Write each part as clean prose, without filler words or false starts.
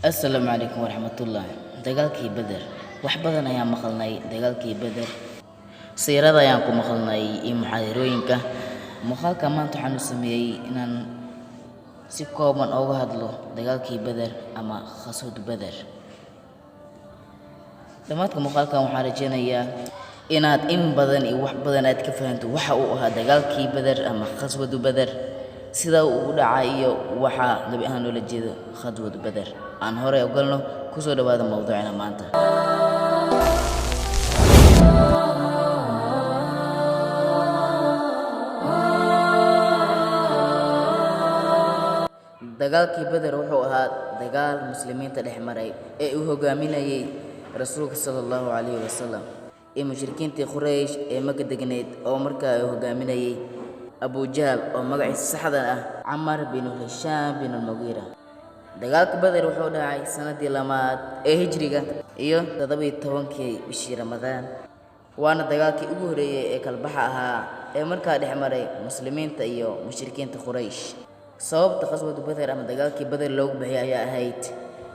السلام عليكم ورحمة الله. دجالكي بدر وحبذنا يا مخلناي دجالكي بدر سيرة يا كم مخلناي محاضرين مخال كمان تحنو سمي إن سكوا من أوجه هذلو دجالكي بدر أما خصود بدر لما تكون مخال كم محارجين يا إنات بدن وحبذنا تكفنت وحقوها دجالكي بدر أما خصود بدر sida uu dhacay waxa gabi ahaan loo jeedo khadwad badar aan hore u galno ku soo dhawaada mowduucina maanta dagaalkii badar wuxuu ahaa dagaal muslimiinta dhex maray ee uu hogaaminayay rasuulka sallallahu alayhi wasallam ee mushrikiintii quraysh ee Makka degneed oo markaa uu hogaaminayay أبو جهل أو مقعد السحدة عمر بن هشام بن المغيرة دجالك بدر وحودا عي سنة لمات هجرية تضبي التوانكي بشي رمضان وانا دجالك أجوري كالبحها مركا دحمري مسلمين تأيو مشركين تقريش صوب تخصوة بدر أما دجالك بدر لوج بهي يا هيت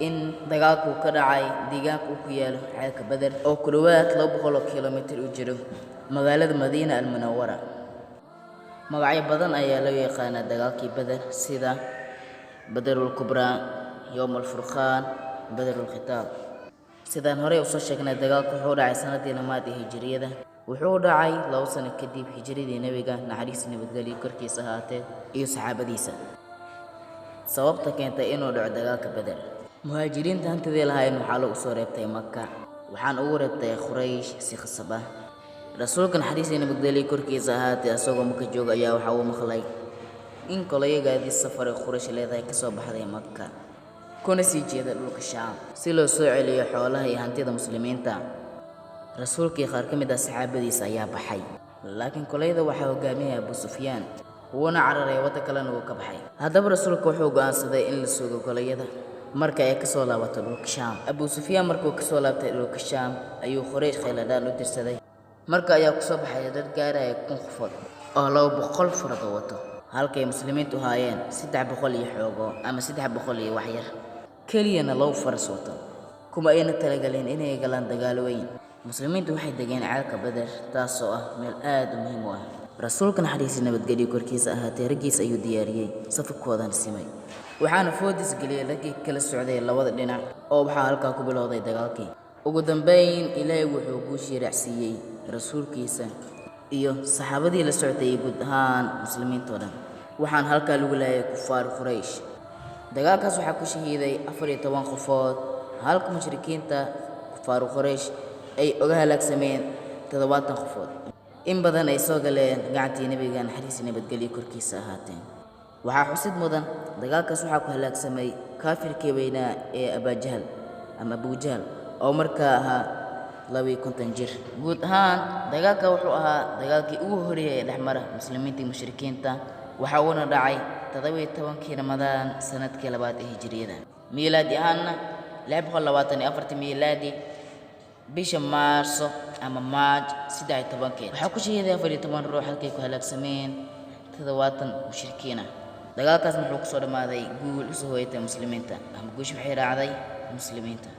إن دجالك وكرعي دجاك وكيال عيك بدر أو كلوات لو بخلو كيلومتر أجره مغالد مدينة المنورة magacyo badan ayaa loo yaqaan dagaalkii badar sida badarul kubra yawmul furqaan badarul khitaab sidaan hore u soo sheegnay dagaalku wuxuu dhacay sanadii lamaad ee hijriyada wuxuu dhacay 2 sano kadib hijradii nabiga naxariis nabadgelyo korkiisa ahaatee iyo saxaabadiisa sababta keentay inuu dhaco dagaalka badar muhaajiriinta hantidii lahaayeen waxaa lagu soo reebtay Makka waxaan ugu reebtay Quraysh si khasab ah rasuulka naxariis nabadgelyo korkiisa ahaatee asagoo Makka jooga ayaa waxa uu maqlay in kolaygaadii safar Quraysh leedahay ka soo baxday Makka kuna sii jeeda dhulka Shaam si loo soo celiyo xoolaha iyo hantida muslimiinta rasuulkii qaar ka mid ah saxaabadiisa ayaa baxay laakiin kolayda waxa hogaaminaya Abu Sufyaan wuuna cararay wada kalena uu ka baxay haddaba rasuulku wuxuu go'aansaday in la sugo kolayda marka ay ka soo laabato dhulka Shaam Abu Sufyaan markuu ka soo laabtay dhulka Shaam ayuu Quraysh khayladaan u dirsaday marka ayaa ku soo baxay dad gaaraya 1000 qofood oo 200 fardo wato halkay muslimiintu haayeen 300 iyo xoogo ama 300 iyo wax yar keliyana loo faras wato kuma ayna talagalin inay galaan dagaal weyn muslimiintu waxay degeen caalka badar taasoo ah meel aad u muhiim u ah rasuulka naxariis nabadgelyo korkiisa ahaatee ragiis ayuu diyaariyay safkoodan simay waxaana foodis galiyay ragii kala socday labada dhinac oo waxa halka ku bilowday dagaalkii ugu dambeyn ilaahay wuxuu guushii raacsiiyay rasuulkiisa iyo saxaabadii la socday guud ahaan muslimiinta dhan waxaan halka lagu leeyahay kufaar Quraysh dagaalkaas waxa ku shahiiday 14 qofood halka mushrikiinta kufaar Quraysh ay uga halaagsameen 70 qofood in badan ay soo galeen gacantii nabiga naxariis nabadgelyo korkiisa ahaateen waxa xusid mudan dagaalkaas waxa ku halaagsamay kaafirkii weynaa ee Abu Jahl oo markaa ahaa 250 jir guud ahaan dagaalka wuxuu ahaa dagaalkii ugu horeeyay ee dhexmara muslimiinta iyo mushrikiinta waxa uu dhacay 17 Ramadaan sanadkii labaad ee hijriyada miilaadi ahaana 624 miilaadi bisha Maarso ama Maaj 13 waxa ku shahiiday 14 ruux halkay ku halaagsameen 70 mushrikiina dagaalkaas wuxuu ku soo dhamaaday guul u soo hoyatay muslimiinta ama guush waxay raacday muslimiinta